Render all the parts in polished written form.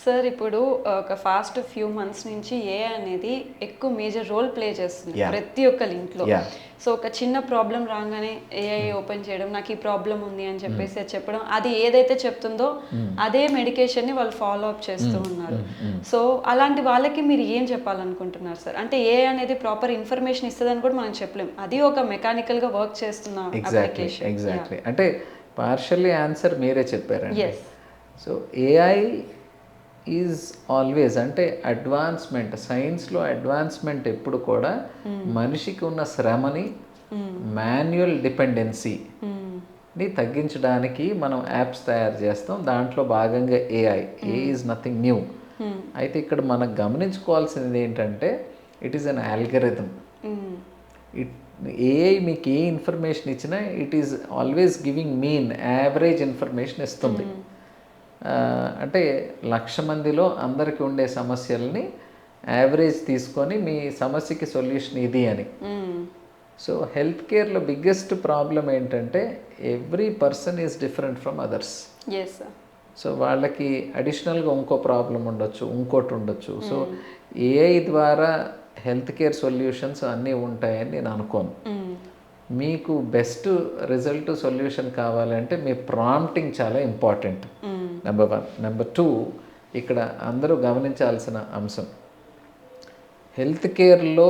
Sir ఇప్పుడు ఒక fast few months నుంచి ఏఐ అనేది ఎక్కువ మేజర్ రోల్ ప్లే చేస్తుంది ప్రతి ఒక్క ఇంట్లో. సో ఒక చిన్న ప్రాబ్లం రాగానే ఏఐ ఓపెన్ చేయడం, నాకు ఈ ప్రాబ్లం ఉంది అని చెప్పేసి చెప్పడం, అది ఏదైతే చెప్తుందో అదే మెడికేషన్ని వాళ్ళు ఫాలో అప్ చేస్తూ ఉన్నారు. సో అలాంటి వాళ్ళకి మీరు ఏం చెప్పాలనుకుంటున్నారు సార్? అంటే ఏఐ అనేది ప్రాపర్ ఇన్ఫర్మేషన్ ఇస్తుందని కూడా మనం చెప్పలేం, అది ఒక మెకానికల్గా వర్క్ చేస్తున్న అప్లికేషన్. ఎగ్జాక్ట్లీ. అంటే పార్షల్లీ ఆన్సర్ మీరే చెప్పారండి. సో ఏఐ ఈజ్ ఆల్వేస్, అంటే అడ్వాన్స్మెంట్, సైన్స్లో అడ్వాన్స్మెంట్ ఎప్పుడు కూడా మనిషికి ఉన్న శ్రమని, మాన్యువల్ డిపెండెన్సీని తగ్గించడానికి మనం యాప్స్ తయారు చేస్తాం. దాంట్లో భాగంగా ఏఐ ఈజ్ నథింగ్ న్యూ. అయితే ఇక్కడ మనం గమనించుకోవాల్సింది ఏంటంటే it is an algorithm. AI మీకు ఏ ఇన్ఫర్మేషన్ ఇచ్చినా it is always giving mean, average information ఇస్తుంది. అంటే 1,00,000 మందిలో అందరికి ఉండే సమస్యల్ని యావరేజ్ తీసుకొని మీ సమస్యకి సొల్యూషన్ ఇది అని. సో హెల్త్ కేర్లో బిగ్గెస్ట్ ప్రాబ్లం ఏంటంటే every person is different from others. So వాళ్ళకి అడిషనల్గా ఇంకో ప్రాబ్లం ఉండొచ్చు, ఇంకోటి ఉండొచ్చు. సో ఏఐ ద్వారా హెల్త్ కేర్ సొల్యూషన్స్ అన్నీ ఉంటాయని నేను అనుకోను. మీకు బెస్ట్ రిజల్ట్ సొల్యూషన్ కావాలంటే మీ ప్రాంప్టింగ్ చాలా ఇంపార్టెంట్, నెంబర్ 1. నెంబర్ 2, ఇక్కడ అందరూ గమనించాల్సిన అంశం, హెల్త్ కేర్లో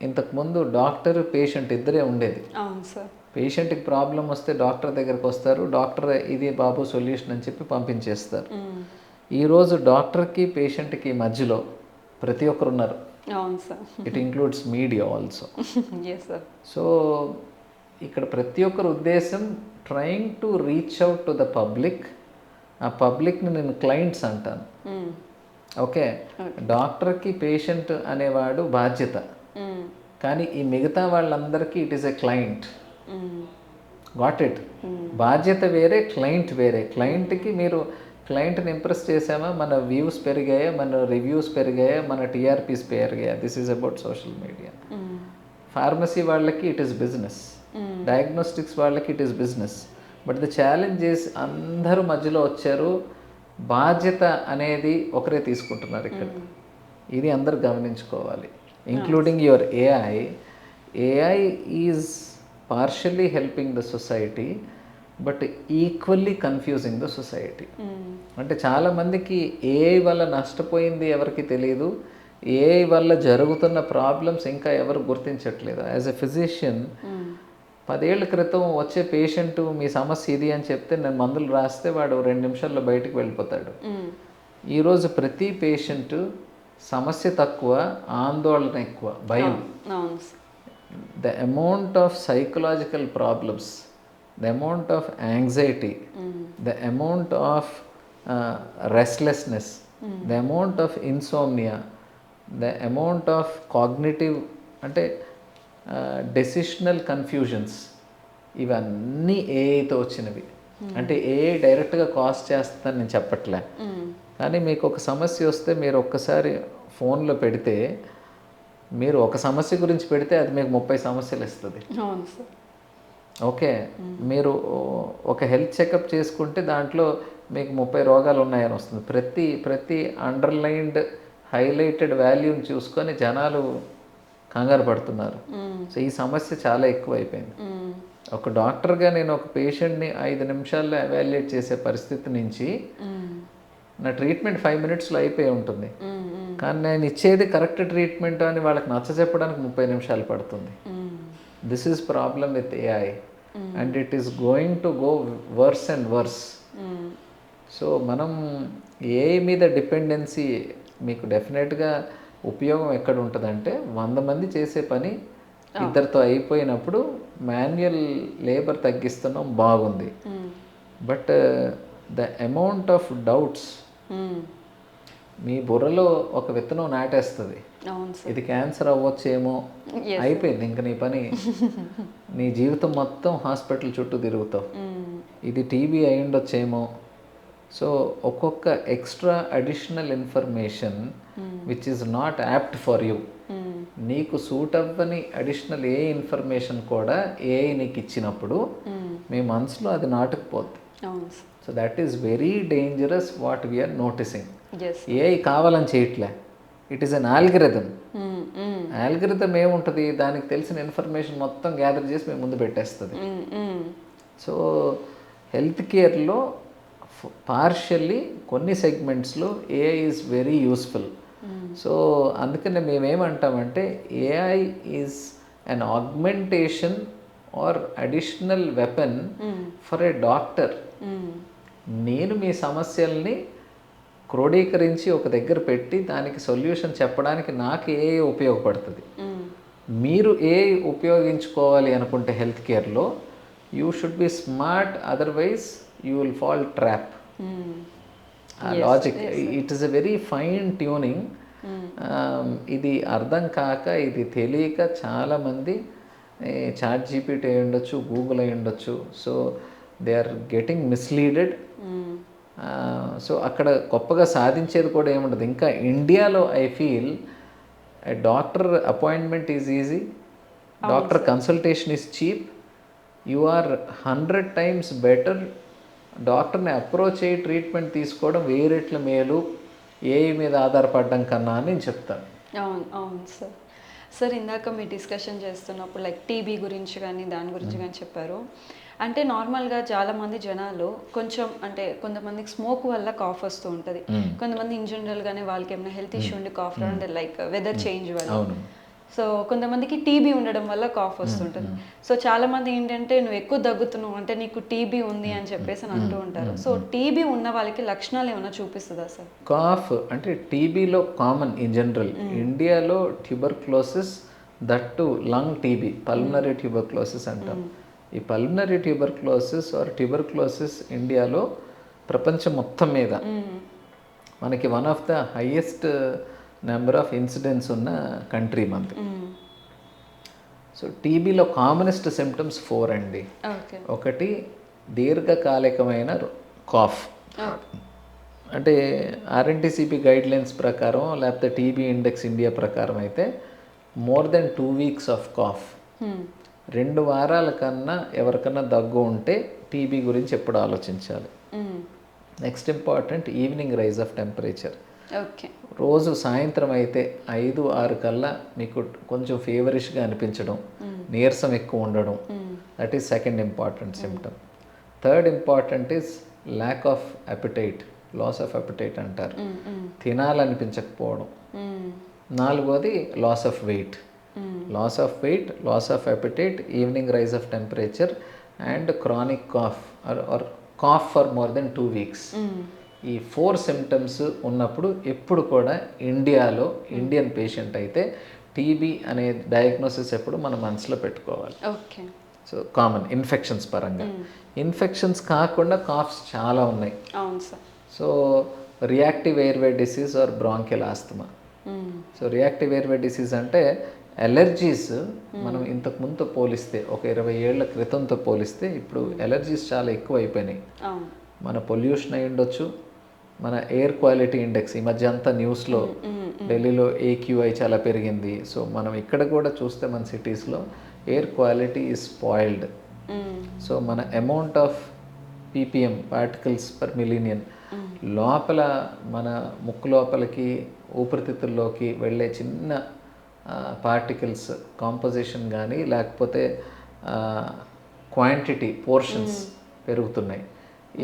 ఇంతకుముందు డాక్టర్ పేషెంట్ ఇద్దరే ఉండేది. పేషెంట్కి ప్రాబ్లం వస్తే డాక్టర్ దగ్గరికి వస్తారు, డాక్టర్ ఇది బాబు సొల్యూషన్ అని చెప్పి పంపించేస్తారు. ఈరోజు డాక్టర్కి పేషెంట్కి మధ్యలో ప్రతి ఒక్కరు ఉన్నారు. It includes media also. So ఇక్కడ ప్రతి ఒక్కరి ఉద్దేశం trying to reach out to the public. ఆ పబ్లిక్ని నేను క్లయింట్స్ అంటాను. ఓకే, డాక్టర్కి పేషెంట్ అనేవాడు బాధ్యత, కానీ ఈ మిగతా వాళ్ళందరికీ it is a client. Got it? బాధ్యత వేరే, క్లయింట్ వేరే. క్లయింట్కి మీరు క్లయింట్ని ఇంప్రెస్ చేసామా, మన వ్యూస్ పెరిగాయా, మన రివ్యూస్ పెరిగాయా, మన టీఆర్పీస్ పెరిగాయా, this is about social media. Pharmacy వాళ్ళకి ఇట్ ఈస్ బిజినెస్, డయాగ్నోస్టిక్స్ వాళ్ళకి it is business. But the challenge is అందరూ మధ్యలో వచ్చారు, బాధ్యత అనేది ఒకరే తీసుకుంటున్నారు ఇక్కడ. ఇది అందరు గమనించుకోవాలి, including your AI. AI is partially helping the society but equally confusing the society. అంటే చాలామందికి ఏఐ వల్ల నష్టపోయింది ఎవరికి తెలియదు, ఏఐ వల్ల జరుగుతున్న ప్రాబ్లమ్స్ ఇంకా ఎవరు గుర్తించట్లేదు. యాజ్ ఎ ఫిజిషియన్ 10 ఏళ్ల క్రితం వచ్చే పేషెంట్ మీ సమస్య ఇది అని చెప్తే నేను మందులు రాస్తే వాడు 2 నిమిషాల్లో బయటకు వెళ్ళిపోతాడు. ఈరోజు ప్రతి పేషెంట్ సమస్య తక్కువ, ఆందోళన ఎక్కువ, భయం. The amount of psychological problems, the amount of anxiety, the amount of restlessness, the amount of insomnia, the amount of cognitive అంటే డెసిషనల్ కన్ఫ్యూజన్స్, ఇవన్నీ ఏఐతో వచ్చినవి. అంటే ఏఐ డైరెక్ట్గా కాజ్ చేస్తుందని నేను చెప్పట్లే, కానీ మీకు ఒక సమస్య వస్తే మీరు ఒక్కసారి ఫోన్లో పెడితే, మీరు ఒక సమస్య గురించి పెడితే అది మీకు 30 సమస్యలు ఇస్తుంది. ఓకే, మీరు ఒక హెల్త్ చెకప్ చేసుకుంటే దాంట్లో మీకు 30 రోగాలు ఉన్నాయని వస్తుంది. ప్రతి అండర్లైన్డ్ హైలైటెడ్ వాల్యూని చూసుకొని జనాలు కంగారు పడుతున్నారు. సో ఈ సమస్య చాలా ఎక్కువైపోయింది. ఒక డాక్టర్గా నేను ఒక పేషెంట్ని 5 నిమిషాల్లో ఎవాల్యుయేట్ చేసే పరిస్థితి నుంచి నా ట్రీట్మెంట్ 5 మినిట్స్లో అయిపోయి ఉంటుంది, కానీ నేను ఇచ్చేది కరెక్ట్ ట్రీట్మెంట్ అని వాళ్ళకి నచ్చ చెప్పడానికి 30 నిమిషాలు పడుతుంది. This is problem with AI and it is going to go worse and worse. So మనం AI మీద డిపెండెన్సీ మీకు డెఫినెట్గా ఉపయోగం ఎక్కడ ఉంటుందంటే 100 మంది చేసే పని ఇద్దరితో అయిపోయినప్పుడు మాన్యువల్ లేబర్ తగ్గిస్తున్నాం, బాగుంది. But the amount of doubts, మీ బుర్రలో ఒక విత్తనం నాటేస్తుంది, ఇది క్యాన్సర్ అవ్వచ్చేమో, అయిపోయింది ఇంక నీ పని, నీ జీవితం మొత్తం హాస్పిటల్ చుట్టూ తిరుగుతావు, ఇది టీబీ అయి ఉండొచ్చేమో. సో ఒక్కొక్క extra additional information which is not apt for you, నీకు సూట్ అవ్వని అడిషనల్ ఏ ఇన్ఫర్మేషన్ కూడా ఏఐ నీకు ఇచ్చినప్పుడు మీ మనసులో అది నాటుకుపోద్ది. So that is very dangerous what we are noticing. Yes. AI కావాలని చేయట్లే, it is an algorithm. Algorithm ఏముంటుంది, దానికి తెలిసిన ఇన్ఫర్మేషన్ మొత్తం గ్యాదర్ చేసి మేము ముందు పెట్టేస్తుంది. సో హెల్త్ కేర్లో పార్షియల్లీ కొన్ని సెగ్మెంట్స్లో AI is very useful. So అందుకనే మేమేమంటామంటే AI is an augmentation or additional weapon for a doctor. నేను మీ సమస్యల్ని క్రోడీకరించి ఒక దగ్గర పెట్టి దానికి సొల్యూషన్ చెప్పడానికి నాకు ఏఐ ఉపయోగపడుతుంది. మీరు ఏఐ ఉపయోగించుకోవాలి అనుకుంటే హెల్త్ కేర్లో you should be smart, otherwise you will fall trap. ఆ logic, it is a very fine tuning. ఇది అర్థం కాక, ఇది తెలియక చాలామంది చాట్ జీపీటీ అయి ఉండొచ్చు, గూగుల్ అయి ఉండొచ్చు, so they are getting misleaded. సో అక్కడ గొప్పగా సాధించేది కూడా ఏముండదు. ఇంకా ఇండియాలో I feel doctor appointment is easy, doctor consultation is cheap, you are 100 times better డాక్టర్ని అప్రోచ్ అయ్యి ట్రీట్మెంట్ తీసుకోవడం 1000 రెట్ల మేలు ఏఐ మీద ఆధారపడడం కన్నా అని నేను చెప్తాను. అవును అవును సార్. సార్ ఇందాక మీరు డిస్కషన్ చేస్తున్నప్పుడు లైక్ టీబీ గురించి కానీ దాని గురించి కానీ చెప్పారు. అంటే నార్మల్గా చాలామంది జనాలు కొంచెం అంటే కొంతమందికి స్మోక్ వల్ల కాఫ్ వస్తూ ఉంటుంది, కొంతమంది ఇన్ జనరల్గానే వాళ్ళకి ఏమైనా హెల్త్ ఇష్యూ ఉండి కాఫ్ అంటే లైక్ వెదర్ చేంజ్ వల్ల, సో కొంతమందికి టీబీ ఉండడం వల్ల కాఫ్ వస్తుంటుంది. సో చాలామంది ఏంటంటే నువ్వు ఎక్కువ దగ్గుతున్నావు అంటే నీకు టీబీ ఉంది అని చెప్పేసి అని అంటూ ఉంటారు. సో టీబీ ఉన్న వాళ్ళకి లక్షణాలు ఏమైనా చూపిస్తుందా సార్? కాఫ్ అంటే టీబీలో కామన్ ఇన్ జనరల్. ఇండియాలో tuberculosis, that to lung TB, pulmonary tuberculosis అంటాం. ఈ పల్మనరీ ట్యూబర్క్లోసిస్ ఆర్ ట్యూబర్క్లోసిస్ ఇండియాలో ప్రపంచం మొత్తం మీద మనకి one of the highest number of incidents ఉన్న కంట్రీ మనది. సో టీబీలో కామనెస్ట్ సిమ్టమ్స్ 4 అండి. ఒకటి దీర్ఘకాలికమైన కాఫ్, అంటే ఆర్ఎన్టీసీపీ గైడ్లైన్స్ ప్రకారం లేకపోతే టీబీ ఇండెక్స్ ఇండియా ప్రకారం అయితే more than 2 weeks of cough, 2 వారాల కన్నా ఎవరికన్నా దగ్గు ఉంటే టీబీ గురించి ఎప్పుడు ఆలోచించాలి. Next important evening rise of temperature. రోజు సాయంత్రం అయితే 5-6 కల్లా మీకు కొంచెం ఫీవరిష్గా అనిపించడం, నీరసం ఎక్కువ ఉండడం, that is second important symptom. Third important is lack of appetite, loss of appetite అంటారు, తినాలనిపించకపోవడం. నాలుగోది loss of weight, loss of weight, loss of appetite, evening rise of temperature and chronic cough or cough for more than 2 weeks. ఈ 4 symptoms ఉన్నప్పుడు ఎప్పుడు కూడా ఇండియాలో Indian patient అయితే TB అనే డయాగ్నోసిస్ ఎప్పుడు మన మనసులో పెట్టుకోవాలి. సో కామన్ ఇన్ఫెక్షన్స్ పరంగా. ఇన్ఫెక్షన్స్ కాకుండా కాఫ్స్ చాలా ఉన్నాయి. So reactive airway disease are bronchial asthma. So reactive airway disease అంటే ఎలర్జీస్ మనం ఇంతకు ముందు పోలిస్తే ఒక 20 ఏళ్ల క్రితంతో పోలిస్తే ఇప్పుడు ఎలర్జీస్ చాలా ఎక్కువ అయిపోయినాయి. మన పొల్యూషన్ అయి ఉండొచ్చు, మన ఎయిర్ క్వాలిటీ ఇండెక్స్ ఈ మధ్య అంతా న్యూస్లో ఢిల్లీలో AQI చాలా పెరిగింది. సో మనం ఇక్కడ కూడా చూస్తే మన సిటీస్లో air quality is spoiled. So మన amount of PPM particles per million లోపల మన ముక్కు లోపలికి ఊపిరితిత్తుల్లోకి వెళ్ళే చిన్న పార్టికల్స్ కాంపోజిషన్ కానీ లేకపోతే క్వాంటిటీ పోర్షన్స్ పెరుగుతున్నాయి.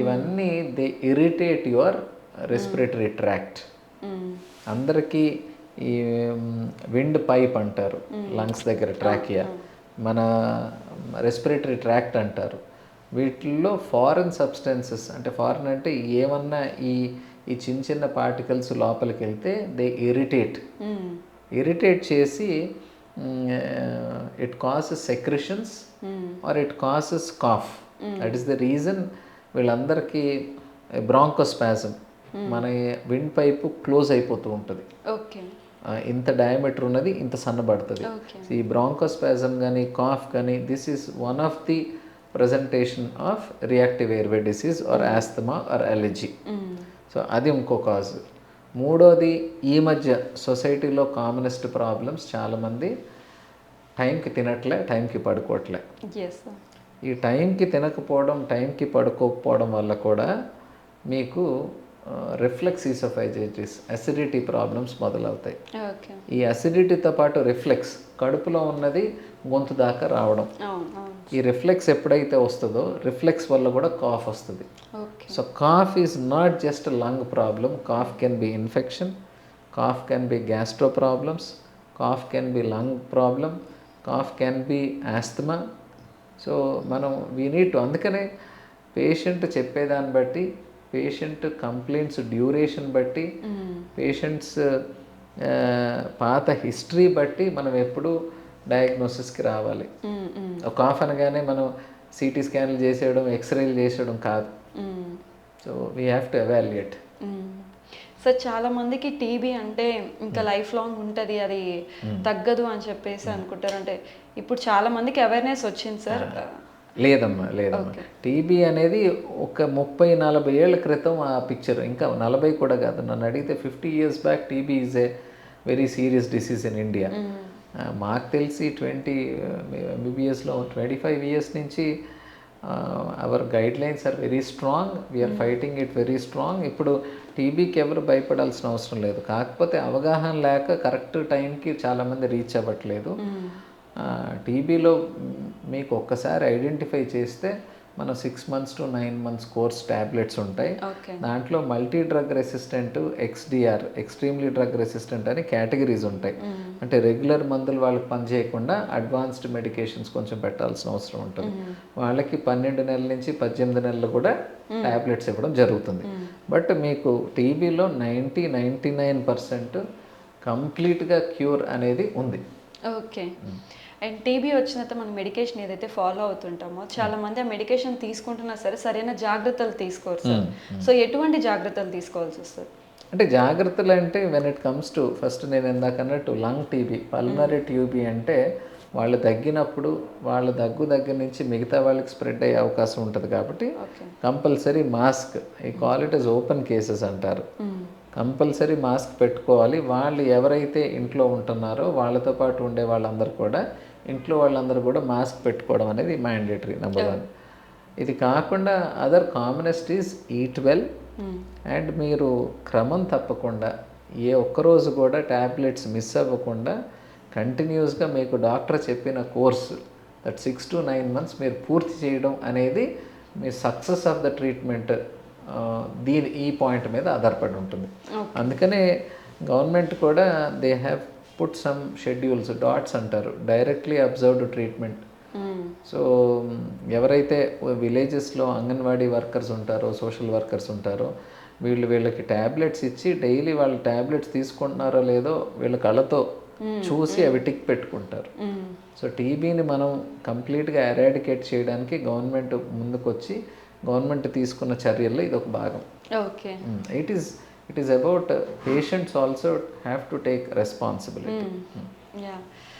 ఇవన్నీ they irritate your respiratory tract. అందరికీ ఈ విండ్ పైప్ అంటారు లంగ్స్ దగ్గర, ట్రాకియా, మన రెస్పిరేటరీ ట్రాక్ట్ అంటారు. వీటిల్లో ఫారెన్ సబ్స్టెన్సెస్ అంటే ఫారెన్ అంటే ఏమన్నా ఈ చిన్న చిన్న పార్టికల్స్ లోపలికి వెళ్తే దే ఇరిటేట్ చేసి it causes secretions or it causes cough. That is the reason వీళ్ళందరికీ బ్రాంకోస్పాజం, మన విండ్ పైపు క్లోజ్ అయిపోతూ ఉంటుంది. ఇంత డయామీటర్ ఉన్నది ఇంత సన్నబడుతుంది. ఈ బ్రాంకోస్పాజం కానీ కాఫ్ కానీ this is one of the presentation of reactive airway disease or asthma or allergy. So అది ఇంకో కాజ్. మూడోది ఈ మధ్య సొసైటీలో కామనెస్ట్ ప్రాబ్లమ్స్, చాలామంది టైంకి తినట్లే, టైంకి పడుకోవట్లే. ఈ టైంకి తినకపోవడం, టైంకి పడుకోకపోవడం వల్ల కూడా మీకు రిఫ్లెక్స్ ఈసోఫైజిటిస్, అసిడిటీ ప్రాబ్లమ్స్ మొదలవుతాయి. ఓకే. ఈ అసిడిటీతో పాటు రిఫ్లెక్స్, కడుపులో ఉన్నది గొంతు దాకా రావడం. అవును, అవును. ఈ రిఫ్లెక్స్ ఎప్పుడైతే వస్తుందో రిఫ్లెక్స్ వల్ల కూడా కాఫ్ వస్తుంది. Okay. So cough is not just lung problem. Cough can be infection, cough can be gastro problems, cough can be lung problem, cough can be asthma. So మనం వీ నీడ్ టు, అందుకనే patient చెప్పేదాన్ని బట్టి, patient complaints duration బట్టి, patients పాత history బట్టి మనం ఎప్పుడు డయాగ్నోసిస్కి రావాలి. ఒక కాఫ్ అనగానే మనం సిటీ స్కాన్లు చేసేయడం, ఎక్స్రేలు చేసేయడం కాదు. So we have to evaluate. Sir చాలా మందికి టీబీ అంటే ఇంకా లైఫ్ లాంగ్ ఉంటుంది, అది తగ్గదు అని చెప్పేసి అనుకుంటారు. అంటే ఇప్పుడు చాలా మందికి అవేర్నెస్ వచ్చింది సార్. లేదమ్మా. టీబీ అనేది ఒక 30-40 ఏళ్ల క్రితం ఆ పిక్చర్, ఇంకా 40 కూడా కాదు. నన్ను అడిగితే 50 years back TB is a very serious disease in India. మాకు తెలిసి MBBSలో 25 years నుంచి our guidelines are very strong. We are fighting it very strong. ఇప్పుడు టీబీకి ఎవరు భయపడాల్సిన అవసరం లేదు. కాకపోతే అవగాహన లేక కరెక్ట్ టైంకి చాలామంది రీచ్ అవ్వట్లేదు. టీబీలో మీకు ఒక్కసారి ఐడెంటిఫై చేస్తే మనం 6 months to 9 months course tablets ఉంటాయి. దాంట్లో multi drug resistant, XDR, extremely drug resistant అని కేటగిరీస్ ఉంటాయి. అంటే రెగ్యులర్ మందులు వాళ్ళకి పనిచేయకుండా అడ్వాన్స్డ్ మెడికేషన్స్ కొంచెం పెట్టాల్సిన అవసరం ఉంటుంది. వాళ్ళకి 12 నెలల నుంచి 18 నెలలు కూడా ట్యాబ్లెట్స్ ఇవ్వడం జరుగుతుంది. బట్ మీకు టీబీలో 99% కంప్లీట్గా క్యూర్ అనేది ఉంది. ఓకే. అండ్ టీబీ వచ్చినంత మనం మెడికేషన్ ఏదైతే ఫాలో అవుతుంటామో చాలా మంది ఆ మెడికేషన్ తీసుకుంటున్నా సరే సరైన జాగ్రత్తలు తీసుకోరు సార్. సో ఎటువంటి జాగ్రత్తలు తీసుకోవాల్సి వస్తుంది? అంటే జాగ్రత్తలు అంటే when it comes to, first నేను ఇందాక అన్నట్టు లంగ్ టీబీ, పల్మనరీ టీబీ అంటే వాళ్ళు తగ్గినప్పుడు వాళ్ళ దగ్గర నుంచి మిగతా వాళ్ళకి స్ప్రెడ్ అయ్యే అవకాశం ఉంటుంది. కాబట్టి కంపల్సరీ మాస్క్, ఈ call it as open cases అంటారు, కంపల్సరీ మాస్క్ పెట్టుకోవాలి. వాళ్ళు ఎవరైతే ఇంట్లో ఉంటున్నారో వాళ్ళతో పాటు ఉండే వాళ్ళందరూ కూడా, ఇంట్లో వాళ్ళందరూ కూడా మాస్క్ పెట్టుకోవడం అనేది మ్యాండేటరీ, నెంబర్ 1. ఇది కాకుండా other commonest is eat well. And మీరు క్రమం తప్పకుండా ఏ ఒక్కరోజు కూడా ట్యాబ్లెట్స్ మిస్ అవ్వకుండా కంటిన్యూస్గా మీకు డాక్టర్ చెప్పిన కోర్సు దట్ 6 to 9 months మీరు పూర్తి చేయడం అనేది మీ సక్సెస్ ఆఫ్ ద ట్రీట్మెంట్ ఈ పాయింట్ మీద ఆధారపడి ఉంటుంది. అందుకనే గవర్నమెంట్ కూడా they have put some schedules, dots అంటారు, డైరెక్ట్లీ అబ్జర్వ్డ్ ట్రీట్మెంట్. సో ఎవరైతే విలేజెస్లో అంగన్వాడీ వర్కర్స్ ఉంటారో, సోషల్ వర్కర్స్ ఉంటారో, వీళ్ళకి ట్యాబ్లెట్స్ ఇచ్చి డైలీ వాళ్ళు ట్యాబ్లెట్స్ తీసుకుంటున్నారో లేదో వీళ్ళ కళ్ళతో చూసి అవి టిక్ పెట్టుకుంటారు. సో టీబీని మనం కంప్లీట్గా ఎరాడికేట్ చేయడానికి గవర్నమెంట్ ముందుకొచ్చి గవర్నమెంట్ తీసుకున్న చర్యల్లో ఇది ఒక భాగం. Okay. It is about patients also have to take responsibility.